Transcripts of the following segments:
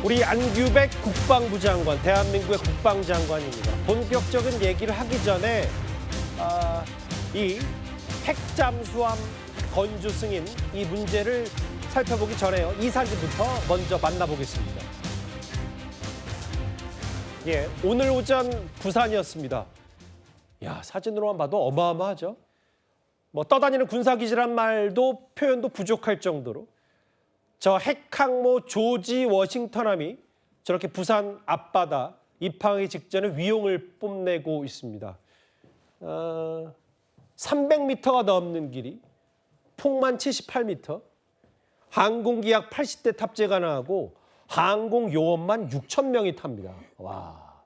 우리 안규백 국방부 장관, 대한민국의 국방장관입니다. 본격적인 얘기를 하기 전에 이 핵잠수함 건조 승인 이 문제를 살펴보기 전에요. 이 사진부터 먼저 만나보겠습니다. 예, 오늘 오전 부산이었습니다. 야, 사진으로만 봐도 어마어마하죠. 뭐 떠다니는 군사기지란 말도 표현도 부족할 정도로 저 핵항모 조지 워싱턴함이 저렇게 부산 앞바다 입항하기 직전에 위용을 뽐내고 있습니다. 300m가 넘는 길이, 폭만 78m, 항공기 약 80대 탑재 가능하고 항공 요원만 6천 명이 탑니다. 와,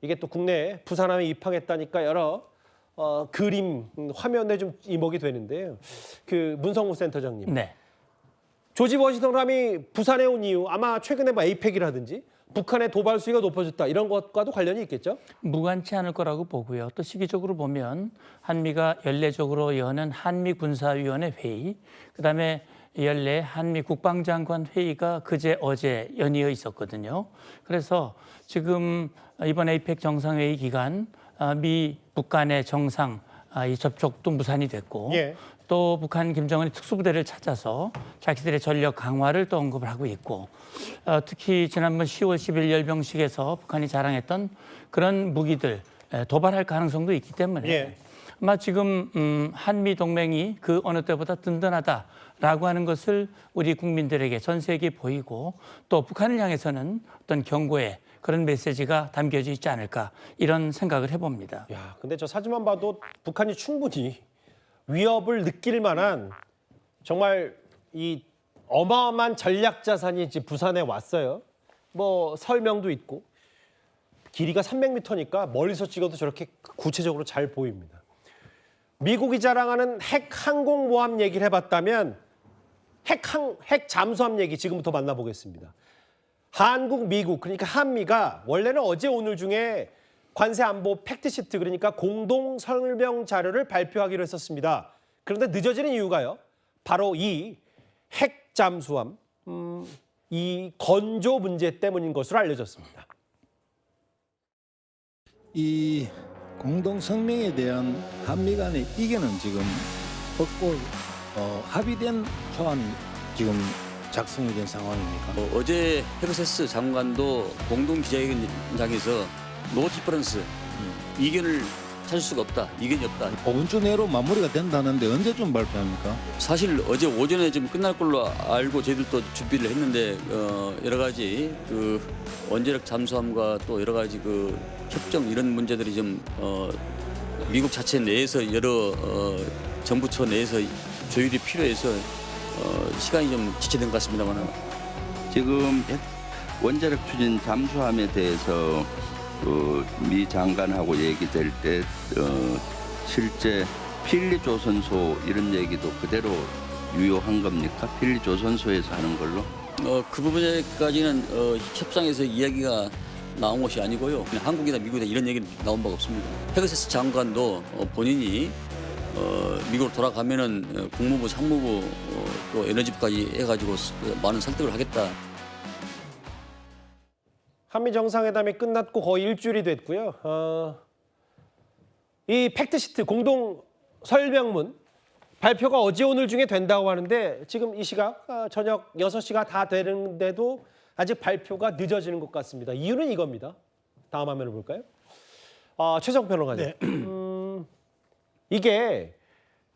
이게 또 국내에 부산함에 입항했다니까 여러 그림 화면에 좀 이목이 되는데요. 그 문성무 센터장님. 네. 조지 워싱턴함이 부산에 온 이유 아마 최근에 뭐 에이펙이라든지 북한의 도발 수위가 높아졌다 이런 것과도 관련이 있겠죠? 무관치 않을 거라고 보고요. 또 시기적으로 보면 한미가 연례적으로 여는 한미군사위원회 회의, 그다음에 연례 한미 국방장관 회의가 그제 어제 연이어 있었거든요. 그래서 지금 이번 에이펙 정상회의 기간 미 북한의 정상 이 접촉도 무산이 됐고 예. 또 북한 김정은이 특수부대를 찾아서 자기들의 전력 강화를 또 언급을 하고 있고 특히 지난번 10월 10일 열병식에서 북한이 자랑했던 그런 무기들 도발할 가능성도 있기 때문에 예. 아마 지금 한미 동맹이 그 어느 때보다 든든하다라고 하는 것을 우리 국민들에게 전 세계에 보이고 또 북한을 향해서는 어떤 경고의 그런 메시지가 담겨져 있지 않을까 이런 생각을 해봅니다. 야, 근데 저 사진만 봐도 북한이 충분히 위협을 느낄 만한 정말 이 어마어마한 전략 자산이 지금 부산에 왔어요. 뭐 설명도 있고 길이가 300m니까 멀리서 찍어도 저렇게 구체적으로 잘 보입니다. 미국이 자랑하는 핵 항공모함 얘기를 해봤다면 핵 잠수함 얘기 지금부터 만나보겠습니다. 한국, 미국 그러니까 한미가 원래는 어제 오늘 중에 관세 안보 팩트시트 그러니까 공동 설명 자료를 발표하기로 했었습니다. 그런데 늦어지는 이유가요. 바로 이 핵 잠수함 이 건조 문제 때문인 것으로 알려졌습니다. 이 공동 성명에 대한 한미 간의 이견은 지금 없고 합의된 초안이 지금 작성이 된 상황입니까? 어제 헤그세스 장관도 공동 기자회견장에서 노 디퍼런스 이견을 찾을 수가 없다. 이견이 없다. 5분 주 내로 마무리가 된다는데 언제쯤 발표합니까? 사실 어제 오전에 좀 끝날 걸로 알고 저희들도 준비를 했는데 여러 가지 그 원자력 잠수함과 또 여러 가지 그 협정 이런 문제들이 좀 미국 자체 내에서 여러 정부처 내에서 조율이 필요해서 시간이 좀 지체된 것 같습니다만 지금 원자력 추진 잠수함에 대해서 미 장관하고 얘기될 때 실제 필리 조선소 이런 얘기도 그대로 유효한 겁니까? 필리 조선소에서 하는 걸로? 그 부분에까지는 협상에서 이야기가 나온 것이 아니고요. 한국이나 미국이나 이런 얘기는 나온 바가 없습니다. 헤그세스 장관도 본인이 미국으로 돌아가면은 국무부, 상무부 또 에너지부까지 해가지고 많은 설득을 하겠다. 한미 정상회담이 끝났고 거의 일주일이 됐고요. 이 팩트시트 공동 설명문 발표가 어제 오늘 중에 된다고 하는데 지금 이 시각 저녁 6시가 다 되는데도 아직 발표가 늦어지는 것 같습니다. 이유는 이겁니다. 다음 화면을 볼까요? 최성 평론가님. 네. 이게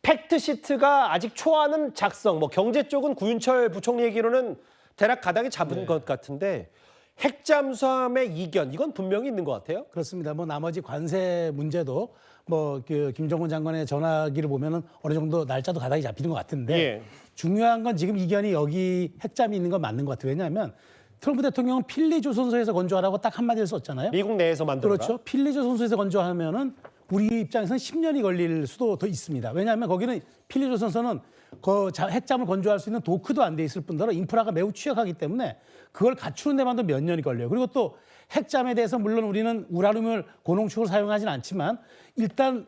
팩트시트가 아직 초안은 작성, 뭐 경제 쪽은 구윤철 부총리 얘기로는 대략 가닥이 잡은 것 같은데 핵잠수함의 이견 이건 분명히 있는 것 같아요. 그렇습니다. 뭐 나머지 관세 문제도 뭐 그 김정은 장관의 전화기를 보면은 어느 정도 날짜도 가닥이 잡히는 것 같은데 예. 중요한 건 지금 이견이 여기 핵잠이 있는 건 맞는 것 같아요. 왜냐하면 트럼프 대통령은 필리 조선소에서 건조하라고 딱 한마디를 썼잖아요. 미국 내에서 만들어라. 그렇죠. 필리 조선소에서 건조하면은 우리 입장에서는 10년이 걸릴 수도 더 있습니다. 왜냐하면 거기는 필리 조선소는 그 핵잠을 건조할 수 있는 도크도 안 돼 있을 뿐더러 인프라가 매우 취약하기 때문에 그걸 갖추는 데만도 몇 년이 걸려요. 그리고 또 핵잠에 대해서 물론 우리는 우라늄을 고농축으로 사용하지는 않지만 일단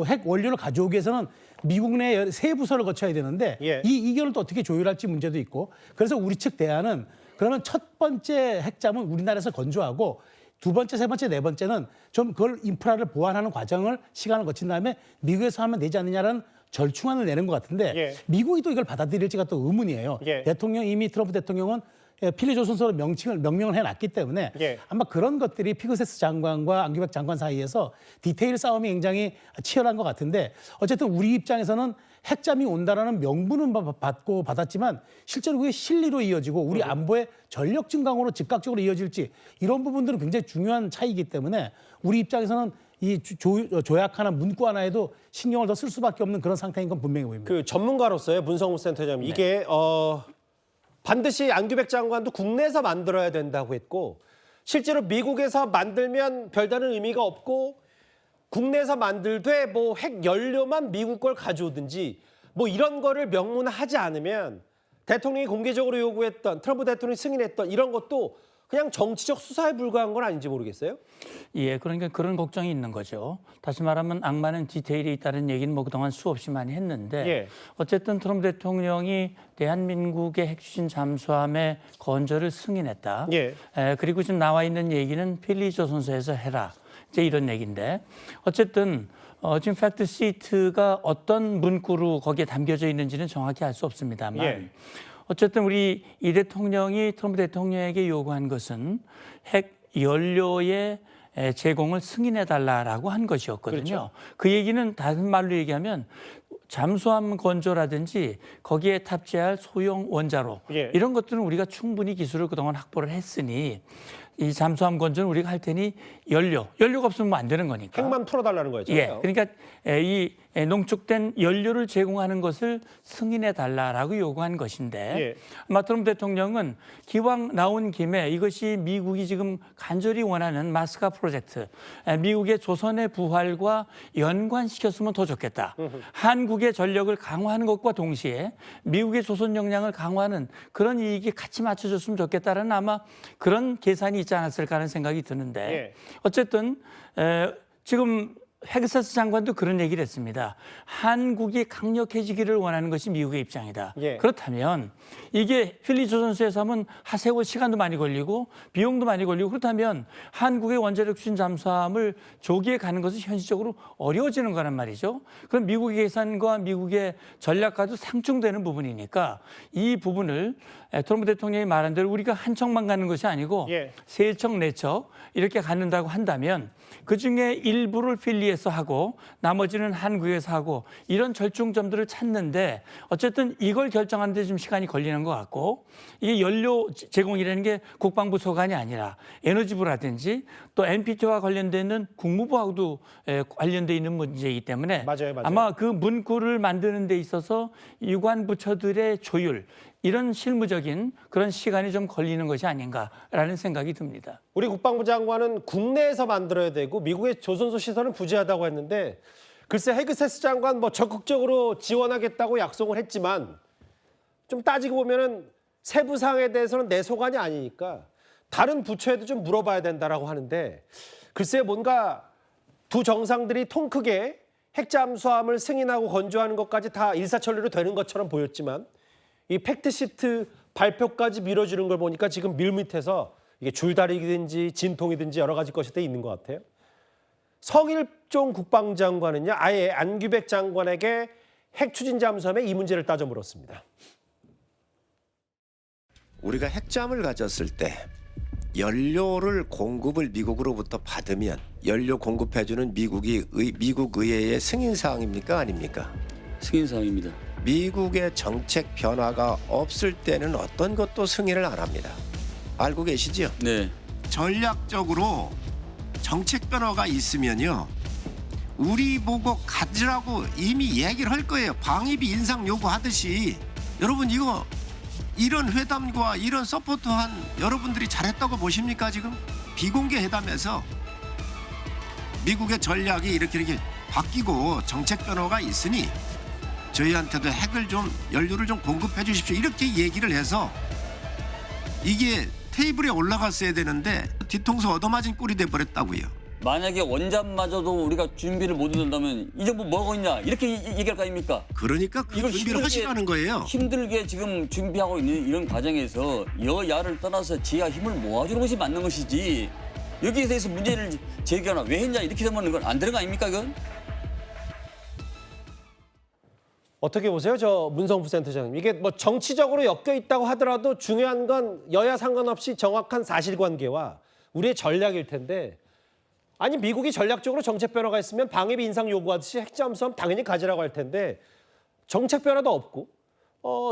핵 원료를 가져오기 위해서는 미국 내 세 부서를 거쳐야 되는데 예. 이 이견을 또 어떻게 조율할지 문제도 있고 그래서 우리 측 대안은 그러면 첫 번째 핵잠은 우리나라에서 건조하고 두 번째, 세 번째, 네 번째는 좀 그걸 인프라를 보완하는 과정을 시간을 거친 다음에 미국에서 하면 되지 않느냐라는 절충안을 내는 것 같은데 예. 미국이 또 이걸 받아들일지가 또 의문이에요. 예. 대통령 이미 트럼프 대통령은 필리조선소로 명명을 해놨기 때문에 예. 아마 그런 것들이 피그세스 장관과 안규백 장관 사이에서 디테일 싸움이 굉장히 치열한 것 같은데 어쨌든 우리 입장에서는 핵잠이 온다라는 명분은 받았지만 실제로 그게 실리로 이어지고 우리 안보의 전력 증강으로 즉각적으로 이어질지 이런 부분들은 굉장히 중요한 차이이기 때문에 우리 입장에서는 이 조약하나 문구 하나에도 신경을 더 쓸 수밖에 없는 그런 상태인 건 분명해 보입니다. 그 전문가로서요, 문성무 센터장님, 이게 반드시 안규백 장관도 국내에서 만들어야 된다고 했고 실제로 미국에서 만들면 별다른 의미가 없고 국내에서 만들되 뭐 핵 연료만 미국 걸 가져오든지 뭐 이런 거를 명문화하지 않으면 대통령이 공개적으로 요구했던 트럼프 대통령이 승인했던 이런 것도 그냥 정치적 수사에 불과한 건 아닌지 모르겠어요. 예, 그러니까 그런 걱정이 있는 거죠. 다시 말하면 악마는 디테일에 있다는 얘기는 뭐 그동안 수없이 많이 했는데 예. 어쨌든 트럼프 대통령이 대한민국의 핵추진 잠수함의 건조를 승인했다. 예. 그리고 지금 나와 있는 얘기는 필리조선소에서 해라. 이제 이런 얘기인데 어쨌든 지금 팩트 시트가 어떤 문구로 거기에 담겨져 있는지는 정확히 알 수 없습니다만 예. 어쨌든 우리 이 대통령이 트럼프 대통령에게 요구한 것은 핵 연료의 제공을 승인해달라고 한 것이었거든요. 그렇죠. 그 얘기는 다른 말로 얘기하면 잠수함 건조라든지 거기에 탑재할 소형 원자로 예. 이런 것들은 우리가 충분히 기술을 그동안 확보를 했으니 이 잠수함 건조는 우리가 할 테니 연료가 없으면 뭐 안 되는 거니까. 핵만 풀어달라는 거죠. 예, 그러니까 이 농축된 연료를 제공하는 것을 승인해 달라라고 요구한 것인데 예. 아마 트럼프 대통령은 기왕 나온 김에 이것이 미국이 지금 간절히 원하는 마스카 프로젝트, 미국의 조선의 부활과 연관시켰으면 더 좋겠다. 한국의 전력을 강화하는 것과 동시에 미국의 조선 역량을 강화하는 그런 이익이 같이 맞춰줬으면 좋겠다라는 아마 그런 계산이 있지 않았을까 하는 생각이 드는데 예. 어쨌든 지금 헤그세스 장관도 그런 얘기를 했습니다. 한국이 강력해지기를 원하는 것이 미국의 입장이다. 예. 그렇다면 이게 필리조선소에서 하면 하세월 시간도 많이 걸리고 비용도 많이 걸리고 그렇다면 한국의 원자력 추진 잠수함을 조기에 가는 것은 현실적으로 어려워지는 거란 말이죠. 그럼 미국의 예산과 미국의 전략과도 상충되는 부분이니까 이 부분을 트럼프 대통령이 말한 대로 우리가 한 척만 가는 것이 아니고 예. 세 척, 네 척 이렇게 갖는다고 한다면 그중에 일부를 필리에서 하고 나머지는 한국에서 하고 이런 절충점들을 찾는데 어쨌든 이걸 결정하는 데 좀 시간이 걸리는 것 같고 이게 연료 제공이라는 게 국방부 소관이 아니라 에너지부라든지 또 NPT와 관련되는 국무부하고도 관련돼 있는 문제이기 때문에 맞아요. 아마 그 문구를 만드는 데 있어서 유관 부처들의 조율 이런 실무적인 그런 시간이 좀 걸리는 것이 아닌가라는 생각이 듭니다. 우리 국방부 장관은 국내에서 만들어야 되고 미국의 조선소 시설은 부재하다고 했는데 글쎄 헤그세스 장관 뭐 적극적으로 지원하겠다고 약속을 했지만 좀 따지고 보면은 세부 사항에 대해서는 내 소관이 아니니까 다른 부처에도 좀 물어봐야 된다라고 하는데 글쎄 뭔가 두 정상들이 통 크게 핵잠수함을 승인하고 건조하는 것까지 다 일사천리로 되는 것처럼 보였지만 이 팩트시트 발표까지 미뤄지는 걸 보니까 지금 밀밑에서 이게 줄다리기든지 진통이든지 여러 가지 것이 돼 있는 것 같아요. 성일종 국방장관은요, 아예 안규백 장관에게 핵 추진 잠수함의 이 문제를 따져 물었습니다. 우리가 핵잠을 가졌을 때 연료를 공급을 미국으로부터 받으면 연료 공급해주는 미국 의회의 승인 사항입니까 아닙니까? 승인 사항입니다. 미국의 정책 변화가 없을 때는 어떤 것도 승인을 안 합니다. 알고 계시죠? 네. 전략적으로 정책 변화가 있으면요, 우리 보고 가지라고 이미 얘기를 할 거예요. 방위비 인상 요구하듯이. 여러분 이거 이런 회담과 이런 서포트한 여러분들이 잘했다고 보십니까 지금? 비공개 회담에서 미국의 전략이 이렇게 바뀌고 정책 변화가 있으니 저희한테도 핵을 좀 연료를 좀 공급해 주십시오 이렇게 얘기를 해서 이게 테이블에 올라갔어야 되는데 뒤통수 얻어맞은 꼴이 돼버렸다고요. 만약에 원잠마저도 우리가 준비를 못 한다면 이 정부 뭐하고 있냐 이렇게 얘기할 거 아닙니까? 그러니까 그 이걸 준비를 힘들게- 하시라는 거예요. 힘들게 지금 준비하고 있는 이런 과정에서 여야를 떠나서 지하 힘을 모아주는 것이 맞는 것이지 여기에 대해서 문제를 제기하나 왜 했냐 이렇게 되면 이건 안 되는 거 아닙니까 이건? 어떻게 보세요, 저 문성부 센터장님? 이게 뭐 정치적으로 엮여 있다고 하더라도 중요한 건 여야 상관없이 정확한 사실관계와 우리의 전략일 텐데, 아니 미국이 전략적으로 정책 변화가 있으면 방위비 인상 요구하듯이 핵잠수함 당연히 가지라고 할 텐데 정책 변화도 없고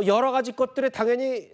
여러 가지 것들에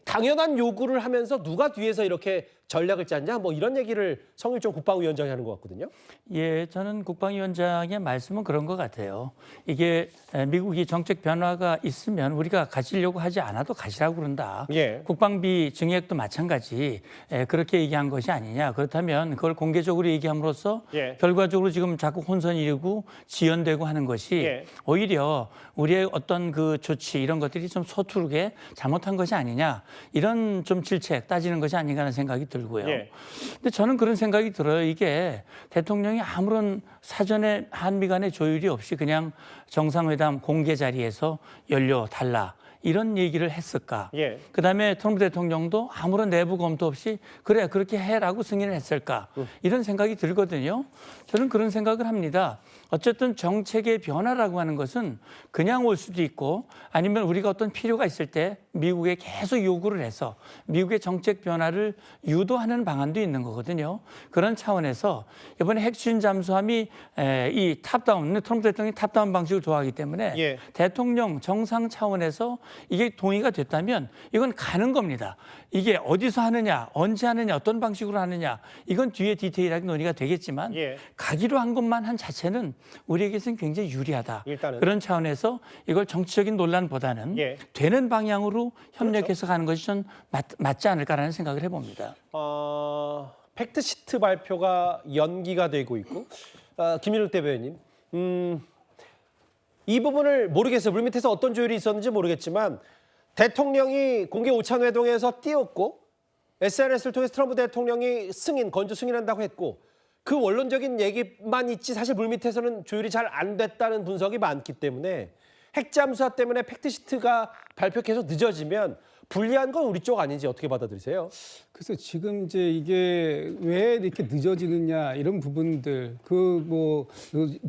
당연한 요구를 하면서 누가 뒤에서 이렇게 전략을 짰냐, 뭐 이런 얘기를 성일종 국방위원장이 하는 것 같거든요. 예, 저는 국방위원장의 말씀은 그런 것 같아요. 이게 미국이 정책 변화가 있으면 우리가 가지려고 하지 않아도 가지라고 그런다. 예. 국방비 증액도 마찬가지 그렇게 얘기한 것이 아니냐. 그렇다면 그걸 공개적으로 얘기함으로써 예. 결과적으로 지금 자꾸 혼선이 일고 지연되고 하는 것이 예. 오히려 우리의 어떤 그 조치 이런 것들이 좀 서투르게 잘못한 것이 아니냐. 이런 좀 질책 따지는 것이 아닌가 하는 생각이 들고요. 예. 근데 저는 그런 생각이 들어요. 이게 대통령이 아무런 사전에 한미 간의 조율이 없이 그냥 정상회담 공개 자리에서 열려달라. 이런 얘기를 했을까? 예. 그다음에 트럼프 대통령도 아무런 내부 검토 없이 그래 그렇게 해라고 승인을 했을까? 이런 생각이 들거든요. 저는 그런 생각을 합니다. 어쨌든 정책의 변화라고 하는 것은 그냥 올 수도 있고 아니면 우리가 어떤 필요가 있을 때 미국에 계속 요구를 해서 미국의 정책 변화를 유도하는 방안도 있는 거거든요. 그런 차원에서 이번에 핵추진 잠수함이 이 탑다운, 트럼프 대통령이 탑다운 방식을 좋아하기 때문에 예. 대통령 정상 차원에서 이게 동의가 됐다면 이건 가는 겁니다. 이게 어디서 하느냐, 언제 하느냐, 어떤 방식으로 하느냐 이건 뒤에 디테일하게 논의가 되겠지만 예. 가기로 한 것만 한 자체는 우리에게서는 굉장히 유리하다. 일단은. 그런 차원에서 이걸 정치적인 논란보다는 예. 되는 방향으로 협력해서 가는 것이 좀 맞지 않을까라는 생각을 해봅니다. 팩트시트 발표가 연기가 되고 있고, 김일욱 대변인, 이 부분을 모르겠어요. 물밑에서 어떤 조율이 있었는지 모르겠지만 대통령이 공개 오찬 회동에서 띄웠고 SNS를 통해서 트럼프 대통령이 건조 승인한다고 했고 그 원론적인 얘기만 있지 사실 물밑에서는 조율이 잘 안 됐다는 분석이 많기 때문에 핵잠수함 때문에 팩트시트가 발표 계속 늦어지면 불리한 건 우리 쪽 아닌지 어떻게 받아들이세요? 그래서 지금 이제 이게 왜 이렇게 늦어지느냐 이런 부분들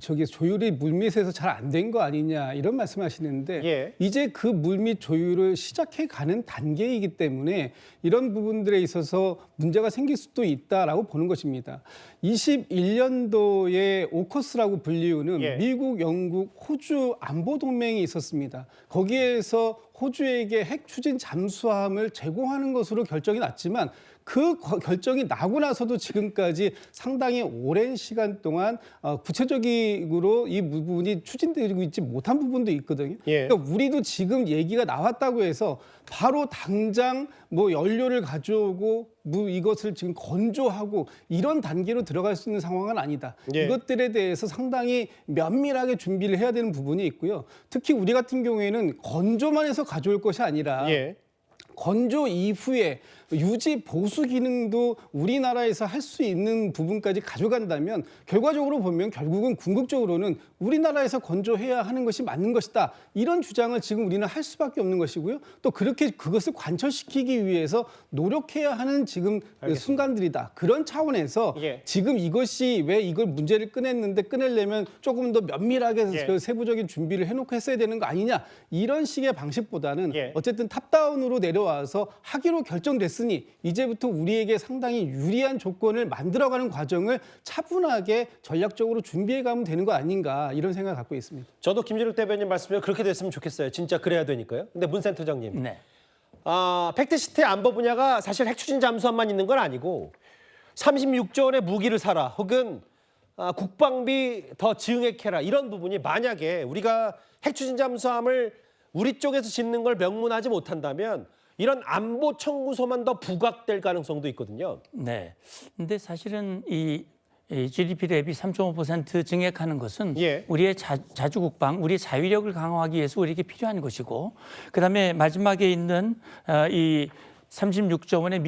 저기 조율이 물밑에서 잘 안 된 거 아니냐 이런 말씀하시는데 예. 이제 그 물밑 조율을 시작해 가는 단계이기 때문에 이런 부분들에 있어서 문제가 생길 수도 있다라고 보는 것입니다. 21년도에 오커스라고 불리우는 예. 미국, 영국, 호주 안보 동맹이 있었습니다. 거기에서 호주에게 핵 추진 잠수함을 제공하는 것으로 결정이 났지만 그 결정이 나고 나서도 지금까지 상당히 오랜 시간 동안 구체적으로 이 부분이 추진되고 있지 못한 부분도 있거든요. 예. 그러니까 우리도 지금 얘기가 나왔다고 해서 바로 당장 연료를 가져오고 이것을 지금 건조하고 이런 단계로 들어갈 수 있는 상황은 아니다. 예. 이것들에 대해서 상당히 면밀하게 준비를 해야 되는 부분이 있고요. 특히 우리 같은 경우에는 건조만 해서 가져올 것이 아니라 예. 건조 이후에 유지 보수 기능도 우리나라에서 할 수 있는 부분까지 가져간다면 결과적으로 보면 결국은 궁극적으로는 우리나라에서 건조해야 하는 것이 맞는 것이다. 이런 주장을 지금 우리는 할 수밖에 없는 것이고요. 또 그렇게 그것을 관철시키기 위해서 노력해야 하는 지금 순간들이다. 그런 차원에서 예. 지금 이것이 왜 이걸 문제를 꺼내려면 조금 더 면밀하게 예. 그 세부적인 준비를 해놓고 했어야 되는 거 아니냐. 이런 식의 방식보다는 예. 어쨌든 탑다운으로 내려와서 하기로 결정됐으니 이제부터 우리에게 상당히 유리한 조건을 만들어가는 과정을 차분하게 전략적으로 준비해가면 되는 거 아닌가 이런 생각을 갖고 있습니다. 저도 김진욱 대변인 말씀에 그렇게 됐으면 좋겠어요. 진짜 그래야 되니까요. 근데 문 센터장님, 네. 팩트시트의 안보 분야가 사실 핵추진 잠수함만 있는 건 아니고 36조 원의 무기를 사라 혹은 국방비 더 증액해라 이런 부분이 만약에 우리가 핵추진 잠수함을 우리 쪽에서 짓는 걸 명문하지 못한다면 이런 안보 청구서만 더 부각될 가능성도 있거든요. 네. 근데 사실은 이 GDP 대비 3.5% 증액하는 것은 예. 우리의 자주국방, 우리의 자위력을 강화하기 위해서 우리에게 필요한 것이고, 그다음에 마지막에 있는 이 36조 원의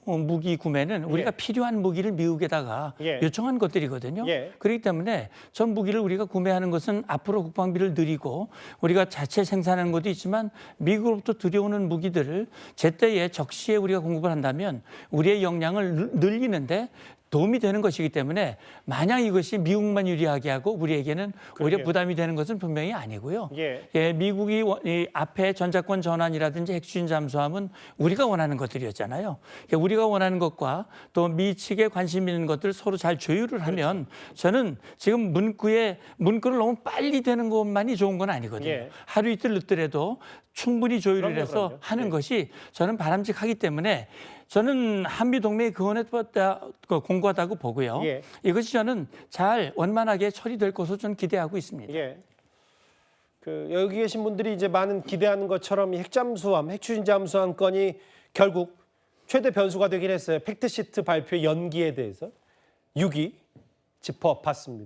무기 구매는 우리가 필요한 무기를 미국에다가 예. 요청한 것들이거든요. 예. 그렇기 때문에 전 무기를 우리가 구매하는 것은 앞으로 국방비를 늘리고 우리가 자체 생산하는 것도 있지만 미국으로부터 들여오는 무기들을 제때에 적시에 우리가 공급을 한다면 우리의 역량을 늘리는데 도움이 되는 것이기 때문에 만약 이것이 미국만 유리하게 하고 우리에게는 오히려 그러게요. 부담이 되는 것은 분명히 아니고요. 예. 미국이 이 앞에 전자권 전환이라든지 핵추진 잠수함은 우리가 원하는 것들이었잖아요. 우리가 원하는 것과 또 미 측에 관심 있는 것들 서로 잘 조율을 하면 저는 지금 문구를 너무 빨리 되는 것만이 좋은 건 아니거든요. 예. 하루 이틀 늦더라도 충분히 조율을 그럼요, 해서 그럼요. 하는 예. 것이 저는 바람직하기 때문에 저는 한미 동맹이 그원에 공고하다고 보고요. 예. 이것이 저는 잘 원만하게 처리될 것으로 저는 기대하고 있습니다. 예. 여기 계신 분들이 이제 많은 기대하는 것처럼 이 핵잠수함, 핵추진 잠수함 건이 결국 최대 변수가 되긴 했어요. 팩트시트 발표 연기에 대해서 6위 짚어봤습니다.